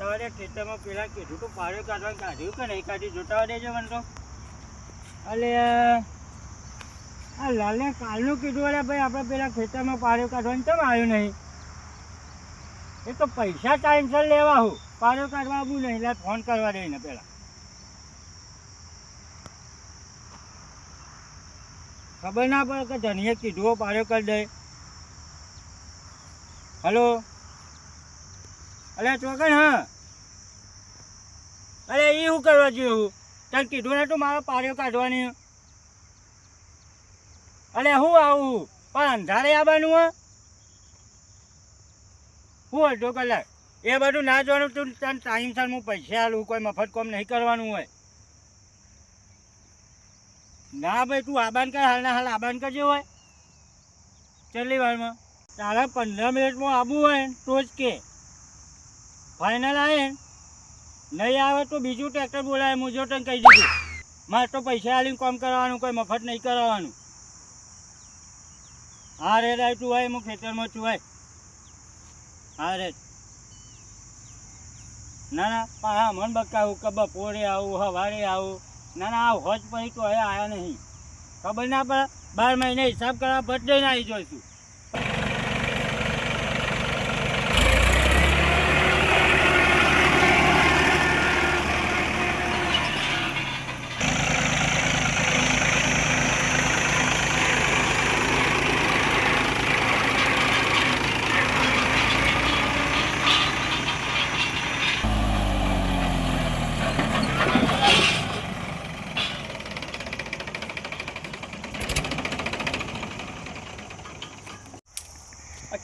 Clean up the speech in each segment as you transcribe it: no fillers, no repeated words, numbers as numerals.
જવા દે ખેતરમાં પેલા કીધું તો પાડ્યો કાઢવાનું કાઢ્યું કે નહીં કાઢ્યું જોતા દેજો મને તો. અલે આ લાલે કાલનું કીધું અરે ભાઈ આપણે પેલા ખેતરમાં પાડ્યો કાઢવાનું કેમ આવ્યું નહીં? એ તો પૈસા ટાઈમસર લેવા હું પાડ્યો કાઢવા આવું નહીં એટલે ફોન કરવા દે ને પેલા. ખબર ના પડે કે ધણીએ કીધું પાડ્યો કરી દે. હલો અરે ચોકન હા અરે એ શું કરવા જોઈએ? તને કીધું ને તું મારો પાડ્યો કાઢવાની. અરે હું આવું પણ અંધારે આવવાનું હા શું અડધો કલાક એ બધું ના જોવાનું. તું તને ટાઈમસર હું પૈસા આલું, કોઈ મફત કોમ નહીં કરવાનું હોય. ના ભાઈ તું આબાન કર, હાલના હાલ આબાન કરજે હોય. કેટલી વારમાં? તારા 15 મિનિટમાં આવવું હોય તો જ કે ફાઇનલ આવે. નહીં આવે તો બીજું ટ્રેક્ટર બોલાવે. હું જો તને કહી દીધું મારે તો પૈસા આલીને કામ કરવાનું, કોઈ મફત નહીં કરાવવાનું. હા રે રાય તું હોય, હું ખેતરમાં છું હોય. હા રે ના ના હા મન બકાવું કે બપોરે આવું સવારે આવું. ના ના આ હોજ પછી તો હવે આવ્યા નહીં. ખબર ના પડે 12 મહિને હિસાબ કરવા બર્થડે ના આવી જોઈશું.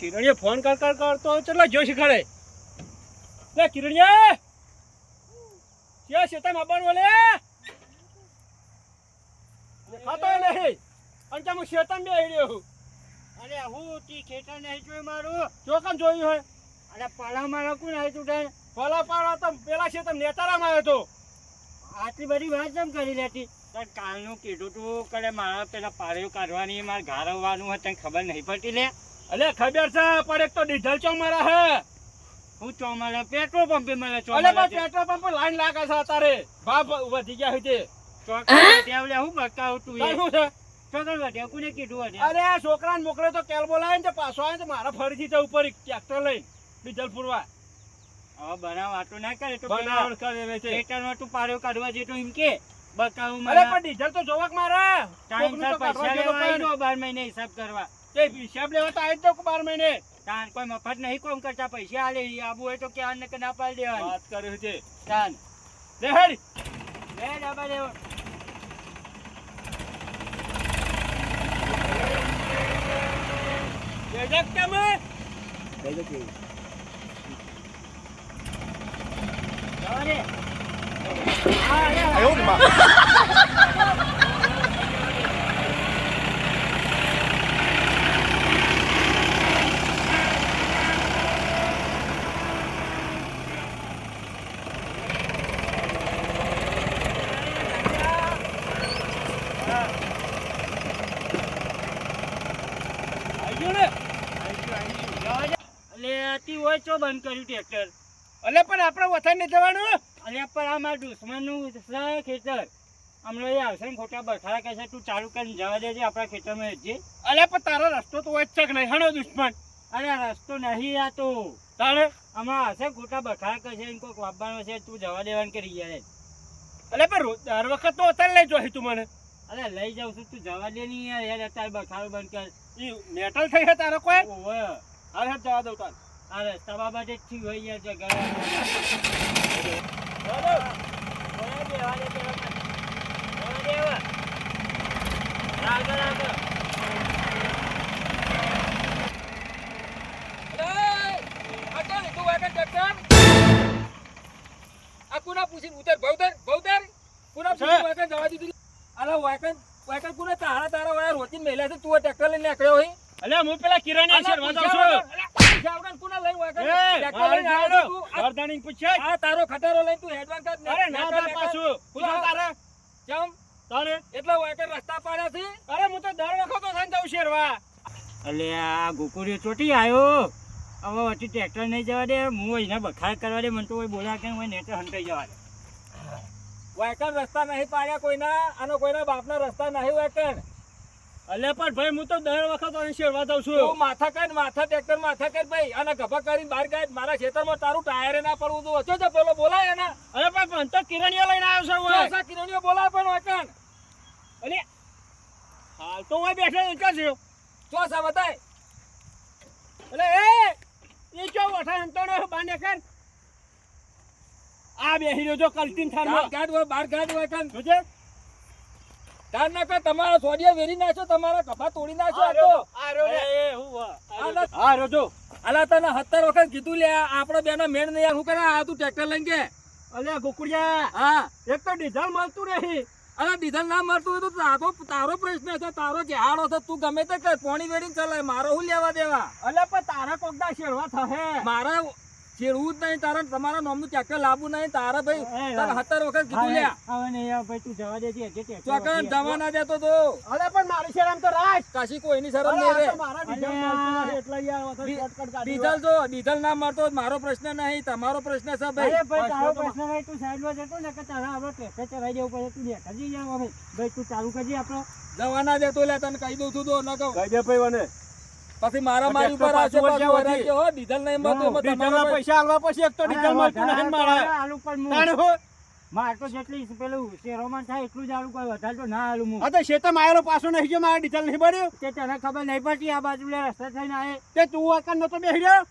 કિરણીએ ફોન કરતો ચલો જો શીખડે લે કિરણીએ ક્યાં છે તમે આવવાનું લે ખાતો નહીં અને તમે શેતાન બે હેડ્યો. અરે હું તી ખેતર નહીં જોયું મારું? ચોકન જોયું હોય. અરે પાલા મારા કોણ આવી તું તારે? ફલા પાડો તો પેલા છે તમે નેતારામાં આવ્યો તો. આટલી બધી વાત કેમ કરી લેતી? તાર કાલનું કીધું તું કરે મારા પેલા પાડ્યો કાઢવાની, મારે ઘારવવાનું હોય તને ખબર નહીં પડતી લે? અલે ખબર છે પણ એક તો ડીઝલ ચો મારા હે. હું ચોમાલા પેટ્રોલ પંપે મળે. અલે પણ પેટ્રોલ પંપ લાઈન લાગે છે તારે ભાવ વધી ગયા હોય તે. ચોકલે હું બકાવું તું? શું છે ચોકલ વધ્યા કોને કીધું વધ્યા? અરે આ છોકરાને મોકલે તો કેલ બોલાય ને પાછો આવે તો મારા ફરીથી તો ઉપર ટ્રેક્ટર લઈને ડીઝલ પૂરવા. હવે બનાવ વાતો ના કરે તો બનાવટ કરે છે. ખેતરમાં તું પાડ્યો કાઢવા જેતો એમ કે બકાવું અરે પણ ડીઝલ તો જોવાક મારે ટાઈમસર પૈસા લેવા આવી જો 12 મહિને હિસાબ કરવા. તે હિસાબ લેવા તો આવી જ તો 12 મહિને. તાન કોઈ મફત નહીં કોમ કરતા, પૈસા આલે આબુ હોય તો ક્યાં ને કે ના પાડી દેવાની વાત કરે છે. તાન લે હેડ લે ડાબા દેવો. દેજક તમે જવા દે. હા લે આયો ને માં હોય તો બંધ કર્યું ટ્રેક્ટર. અલે પણ આપણે વથાઈ નહીં જવાનું. અલ્યા પણ આ મારા દુશ્મનનું છે ખેતર. હમણાં એ આવશે ને ખોટા બખાડા કહેશે. તું ચાલુ કરીને જવા દેજે આપણા ખેતરમાં જજે. અલે પણ તારો રસ્તો તો હોય જ છે કે નહીં હણો દુશ્મન. અરે રસ્તો નહીં આ તો તારે હમણાં હશે ખોટા બખાડા કહેશે ને કોઈક વાપવાનું છે. તું જવા દેવાનું કરી યાર. અલે પણ દર વખત તો અત્યારે લઈ જોઈ તું મને. અરે લઈ જાઉં છું તું જવા દે નહીં યાર. યાર અત્યારે બખાડો બંધ કર. ઈ મેટલ થઈ છે તારો કોઈ. ઓવે હાલ હેડ જવા દઉં તાર. અરે તમારા બાજુ થી હોય યાર જગા. અલે હું પેલા કિરણિયા શેરવા જાઉં છું. વરદાણી પૂછ્યા તારો ખટારો લઈને તું હેડવાન કર. અરે ના જા પાછું પૂછો તારે કેમ તારે એટલા વાયકર રસ્તા પાડ્યા છે? અરે હું તો દર વખત તો થઈને જાઉં શેરવા. અલે આ ગોકુળિયો ચોટી આવ્યો હવે વચ્ચે ટ્રેક્ટર નહીં જવા દે, હું એને બખાડ કરવા દે, મને તો કોઈ બોલ્યા કે હું નેચર હંતાઈ જવા દે. વાયકણ રસ્તા નહીં પાડ્યા કોઈના, અને કોઈના બાપના રસ્તા નહીં વાયકણ. અલ્યા પણ ભાઈ હું તો દર વખત અહીં શેરવા દઉં છું. તું માથા કર, માથા ટ્રેક્ટર માથા કર ભાઈ, અને ગભા કરીને બહાર કાઢ. મારા ખેતરમાં તારું ટાયરે ના પડવું તો વચ્ચે જ પેલો બોલાય એના. અરે પણ તો કિરણીઓ લઈને આવ્યો છું હું. ચોસા કિરણીઓ બોલાય પણ વાયકણ. અરે હાલ તો હું બેઠો એક જ છું. ચોસા બતાય. અરે એ જો વઠા હંતોડો બાંધે કર. આ બેહી રહ્યો જો કલટીન થારમાં. ગાઢ હોય, બહાર ગાઢ વાયકણ. જોજે તાર ના કર, તમારા સોડિયા વેરી નાખો, તમારા કપા તોડી નાખો. આ તો એ હું હા રોજો. અલા તને 70 વખત કીધું લે, આપણો બેનો મેળ નહીં યાર. હું કરે આ તું ટ્રેક્ટર લઈને કે? અલ્યા ગોકુળિયા હા, એક તો ડીઝલ મળતું નહીં. અરે ડીઝલ ના મળતું હોય તો તારો પ્રશ્ન છે, તારો જેહાડો છે. તું ગમે તે કર, પોણી વેડીને ચલાય, મારો હું લેવા દેવા. અલ્યા પણ તારા કોકદા શેરવા થશે. મારા છેડવું જ નહીં, તારા તમારા નામનું ટ્રેક્ટર લાવવું નહીં. તારા ભાઈ તારે 70 વખત કીધું લે. હવે નહીં આવે ભાઈ, તું જવા દેજે, હજી ટ્રેક્ટર ચોકન જવા ના દેતો તો અલ્યા પણ મારી શેરામ તો રાખ. કશી કોઈની શરમ નહીં રે. મારા ડીઝલ મળતું નથી એટલે યાર વખત શોર્ટકટ કાઢી. ડીઝલ જો ડીઝલ ના મળતો હોય તો મારો પ્રશ્ન નહીં, તમારો પ્રશ્ન છે ભાઈ. અરે ભાઈ તારો પ્રશ્ન નહીં, તું સાઈડમાં જતો ને કે તારા આપણો ટ્રેક્ટર ચલાવી દેવું પડે, તું બેઠા જઈ જાવ. હવે ભાઈ તું ચાલુ કરજે આપણો. જવા ના દેતો લે, તને કહી દઉં છું તો ન કહું. કહી દે ભાઈ મને. પછી મારા મારી ઉપર આવશે, પાછું વરાય કે હો ડીઝલ નહીં મળતું એમાં ડીઝલના તમારો પૈસા આલવા પછી એક તો ડીઝલ મળતું નહીં મારા. આલુ પણ તાણે હું હું માર તો જેટલી પેલું શેરોમાં થાય એટલું જ આલુ, કોઈ વધારે તો ના આલુ હું. આ તો શેતમ આયેલો પાછો નહીં જો મારા ડીઝલ નહીં ભર્યું. તે તને ખબર નહીં પડતી આ બાજુ લે રસ્તા થઈને આયે. તે તું આકર નતો બેહી રહ્યો.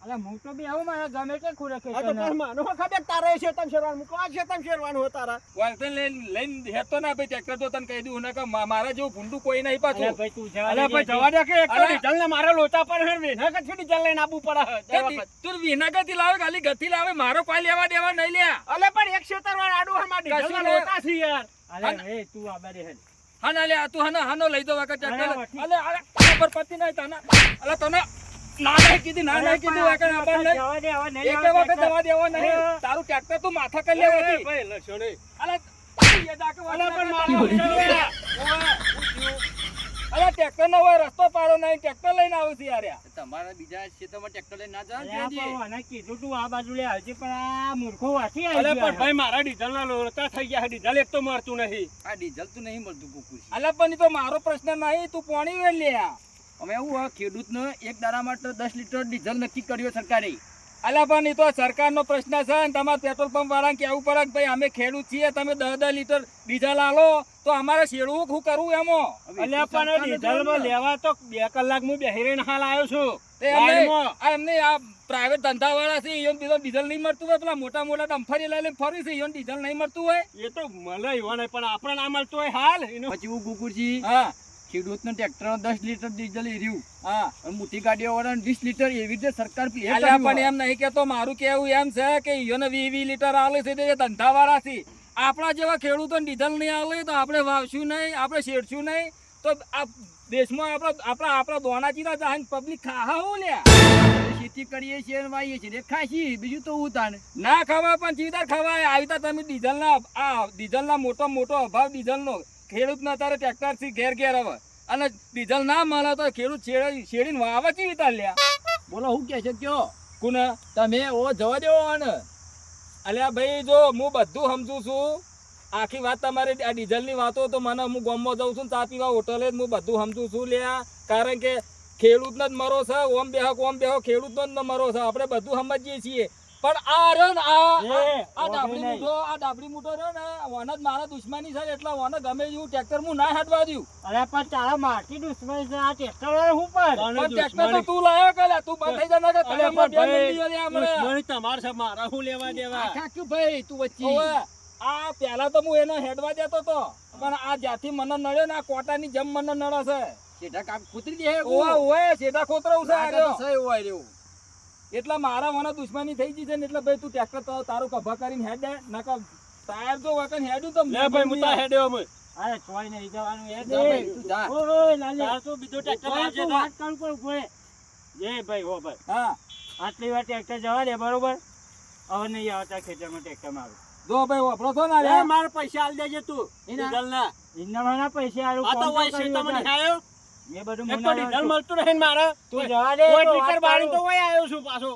અલે હું તો બી આવું, મારા ગમે તે ખુરે આ તો ખેતર તાર માનો ખબર તારે શેતમ શેરવાનું મૂકો, આ શેતમ શેરવાનું હોય તારા. વાલતન લઈને હેતો ના ભાઈ ટ્રેક્ટર તો તને કહી દઉં ને કે મારા જેવું ભૂંડું કોઈ નહીં પાછું. ભાઈ તું જવા અલ્યા ભાઈ દેજે. જવા દે કે એક તો અરે. ડીઝલ ને મારા લોચા પર હે ને કે ડીઝલ લઈને આબુ પડે દર વખત. તું વિનાગતિ લાવે, ખાલી ગતિ લાવે, મારો કોઈ લેવા દેવા નહીં લ્યા. અલે પણ એક શેતરવાળ આડું હે મારા ડીઝલના કશું લોચા છે યાર. અલે એ તું આ બાજુ હેલ. હા ના લ્યા, તું હાનો લઈ દો વખત અરે, ટ્રેક્ટર. વઠી. અલે પર પતિ નહીં તને. અલે તને ના નહીં કીધી, ના નહીં કીધું વખત આબાર નહીં. જવા દે, હવે નહીં એક આવે વખત ટ્રેક્ટર. જવા દેવો નહીં. અરે. તારું ટ્રેક્ટર તું માથા કરી લેવા એ હતી. ભાઈ લસ્યો નહીં. અલે એ ડાકે અલે પણ વાળા મારો ઓય, ડીઝલ અલે ટ્રેક્ટર નો હોય રસ્તો પાડો નહીં, ટ્રેક્ટર લઈને આવું છું યાર. તમારા બીજા ક્ષેત્રમાં ટ્રેક્ટર લઈને ના અરે જાવ આ પણ મને કીધું તું આ બાજુ લે આવજે, પણ આ મૂર્ખો વાંચી આવી અલે ગયો. પણ ભાઈ મારા ડીઝલના લોચા થઈ ગયા છે. ડીઝલ એક તો મળતું નહીં. આ ડીઝલ તો નહીં મળતું કુકુર. અલે પણ ઈ તો મારો પ્રશ્ન નહીં, તું પોણી વેલ લ્યા. અમે એવું હોય ખેડૂતને એક દાડા માટે 10 લીટર ડીઝલ નક્કી કર્યો સરકારે. અલા પણ ઈ તો સરકારનો પ્રશ્ન છે ને તમારે પેટ્રોલ પંપ વાળાને કહેવું પડે કે ભાઈ અમે ખેડૂત છીએ, તમે 10 લીટર ડીઝલ આલો તો અમારે શેડવું શું કરવું એમાં. અલ્યા પણ ડીઝલમાં લેવા તો 2 કલાક હું બેહી રહીને હાલ આવ્યો છું. તે એમને લાઈનમાં. આ એમને આ પ્રાઇવેટ ધંધા વાળા છે, ઈયોને બીજો ડીઝલ નહીં મળતું હોય, પેલા મોટા મોટા ડમ્ફરી લઈને ફરી છે, ઈયોને ડીઝલ નહીં મળતું હોય. એ તો મળે એવા નહીં, પણ આપણે ના મળતું હોય હાલ એનું. પછી હું કુકુરજી હા ખેડૂતનો ટ્રેક્ટર 10 લીટર ડીઝલ એર્યું હા. અને મોટી ગાડીઓ વાળાને 20 લીટર એવી રીતે સરકાર પ્લે અલ્યા પણ એમ નહીં કેતો, મારું કેવું એમ છે કે ઈયોને 20 લીટર આલે છે તે ધંધા વાળા છે. આપણા જેવા ખેડૂતોને ડીઝલ નહીં આલે તો આપણે વાવશું નહીં, આપણે શેરશું નહીં, તો આ દેશમાં આપણા દોણાચીના જહાન પબ્લિક ખાહા હું લ્યા. ખેતી કરીએ છીએ અને વાવીએ છીએ ખાસી, બીજું તો હું તાને ના ખવાય પણ ચીવદાર ખવાય. આવી તો તમે ડીઝલના મોટો અભાવ ડીઝલનો ખેડૂતના અત્યારે ટ્રેક્ટર થી ઘેર હવે, અને ડીઝલ ના મળે તો ખેડૂત શેડીને વાવે ચીવી તાર લ્યા. બોલો હું કહે છે કયો કોને તમે ઓ જવા દેવો ને. અલ્યા ભાઈ જો હું બધું સમજુ છું, આખી વાત તમારી આ ડીઝલની વાતો તો મને હું ગામમાં જાઉં છું ચા પીવા હોટલે હું બધું સમજુ છું લ્યા. કારણ કે ખેડૂતનો જ મરો છે, ઓમ બેહો ખેડૂતનો જ મરો છે, આપણે બધું સમજીએ છીએ. પણ આ રહ્યો ને આ ડાબડી મૂઠો રહ્યો ને ઓને જ મારા દુશ્મની છે, એટલે ઓને ગમે એવું ટ્રેક્ટર હું ના હાડવા દઉં. અરે પણ તારા માટી દુશ્મન છે આ ટ્રેક્ટર વાળા હું પર. પણ ટ્રેક્ટર તો તું લાયો કે લ્યા, તું બંધ થઈ જા નકર અલ્યા તને પણ બે મિલી લ્યા હમણાં. દુશ્મની તમારે છે, મારા શું લેવા દેવા. આખા ક્યું ભાઈ તું વચ્ચે ઓવે, આ પહેલા તો હું એને હેડવા દેતો તો, પણ આ જ્યાંથી મને નડ્યો ને આ કોટાની જેમ મને નડે છે. શેઠા કામ કૂતરી દે ઓવે સીધા ખોતરવું છે આ રહ્યો. સહી હોય રહ્યો. એટલે મારા મને દુશ્મની થઈ ગઈ છે ને, એટલે ભાઈ તું ટ્રેક્ટર તો તારું કભા કરીને હેડ દે, નકર ટાયર તો વકન હેડ્યું તો લે ભાઈ હું તા હેડ્યો અમે. અરે કોઈ નહીં જવાનું એ જા ભાઈ, તું જા. ઓય લાલી તાર તો બીજો ટ્રેક્ટર ઓય, લાવજે તું તા. વાત કરું પણ ઉભો રહે. જે ભાઈ હો ભાઈ. હા આટલી વાર ટ્રેક્ટર જવા દે બરોબર, હવે નહીં આવતા ખેતરમાં ટ્રેક્ટરમાં આવે. જો ભાઈ વાપરો છો ને લે લ્યા. મારા પૈસા આલ દેજે તું એના? ડીઝલના. ઇન્નામાના પૈસા આલું આ તો કોણ વાય કર્યું શેતામાં વધારે? નહીં આવ્યો. એ બધું એક હું તો ના ડીઝલ છું. મળતું નહીં ને મારે તું જવા દે કોઈ તો લીટર વાત બાળી તો કરું. ઓય આવ્યો છું પાછો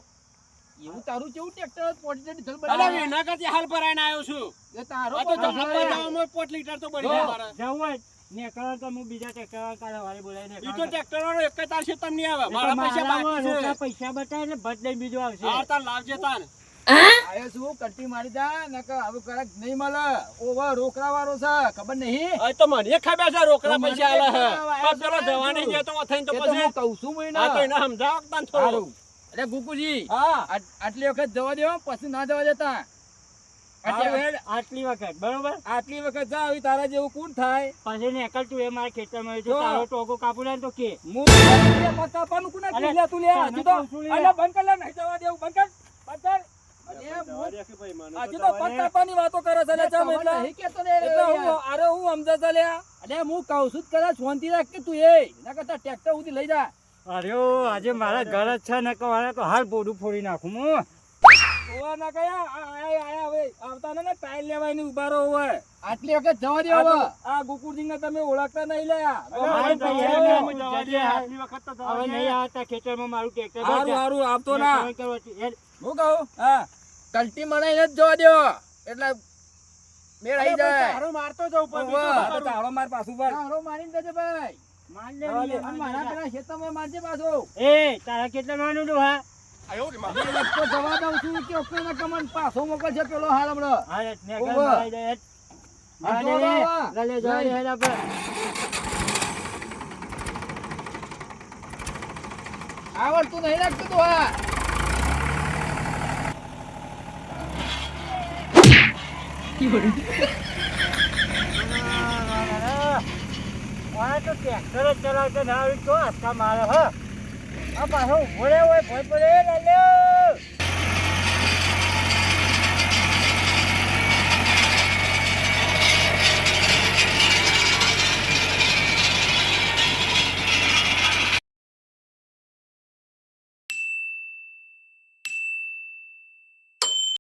એવું તારું કેવું ટ્રેક્ટર 5 લીટર ડીઝલ અરે બરાબર વેના કરતી હાલ ભરાઈને આવ્યો છું એ તારો આ તો પણ જમણમાં હશે. જવામાં 5 લીટર તો બળી જો, જાય મારે જવું હોય નીકળો તો હું બીજા ટ્રેક્ટર કાલે વાળી બોલાવીને ઈ તો નીકળો. ટ્રેક્ટર વાળો એક તાર છે તમને આવે એ તો મારા પૈસા મારામાં બાકી રોકડા છે પૈસા બતાવે એટલે બદલે બીજો આવશે. હાર તાર લાવજે તાર આયો છું કટ્ટી મારી જા નકર હવે કડક નહીં મળે ઓવર રોકડા વાળો છે ખબર નહીં આ તો મને ખબર છે રોકડા તો મને પૈસા આલે હે ખબર પણ પેલો આવ્યા જવા છે. નહીં દેતો થઈને તો એ તો હું પછી કહું છું મહિના આ તો એને સમજાવો તાન થોડું સારું અરે ગુકુજી હા આટલી વખત જવા દો પછી ના જવા દેતા હારું હેડ, આટલી વખત બરોબર આટલી વખત જા આવી તારા જેવું કોણ થાય પછી નીકળતું એ મારા ખેતરમાં હોય તો જો. તારો ટોકો કાપુ લે ને તો કે હું પગ કાપવાનું કોને અરે, કીધું લે તું લે તને હજી તો કહું છું લે. અલ્યા બંધ કર લે નહીં જવા દેવું બંધ કર બંધ કર જવા દે કે ભાઈ મને હજી તો પગ કાપવાની વાતો કરે છે લે ચમ એટલે નહીં કહેતો ને એટલે હું અરે હું સમજે છે લે અરે હું કહું છું જ કદાચ શાંતિ રાખ કે તું એ ના કરતા ટ્રેક્ટર સુધી લઈ જા અરે આજે મારા ઘર જ છે ને કવારે તો હાલ બોડું ફોડી નાખું હું ઓવા ના કયા આયા હવે આવતા ને ટાઈલ લેવાય ઉભા રહો હવે આટલી વખત જવા દે આ હવે તો- આ ગોકુળજી ને તમે ઓળખતા નહીં લે ભાઈ, ભાઈ, જવા યાર, દે, હું જવા દે, જજે. આટલી વખત તો જવા હવે દે. નહીં આવતા ખેતરમાં મારું ટ્રેક્ટર હારું હારું આવતો ના હું કહું હા કલ્ટી મનાઈને જ જવા દો એટલે મેળ આવી જાય તારો મારતો જાઉં પણ ઓવે. બીજું આ તો શું કરું? ચાલો માર પાછું પર તારો મારીને જજે ભાઈ અને મારા પેલા ખેતરમાં મારજે પાછો એ તારા કેટલા માનું તું હા આયો રે માં. બે વખત તો જવા દઉં છું કે ઓપરેના કમાન પાછો મોકલશે પેલો હાલ હમણાં હા રે, ને ઘર ઓવે. ભરાઈ જાય. આ જવા દે, જોવા. લે, લે, જવા દે, હેડ આપણે. આવડતું નહીં લાગતું તું હા આ તો ટ્રેક્ટર જ ચલાવતો ના આવડ્યું તો હાથકા મારે હ આ પાછો ઉભો રહ્યો હોય ભોય પડે લાલ્યો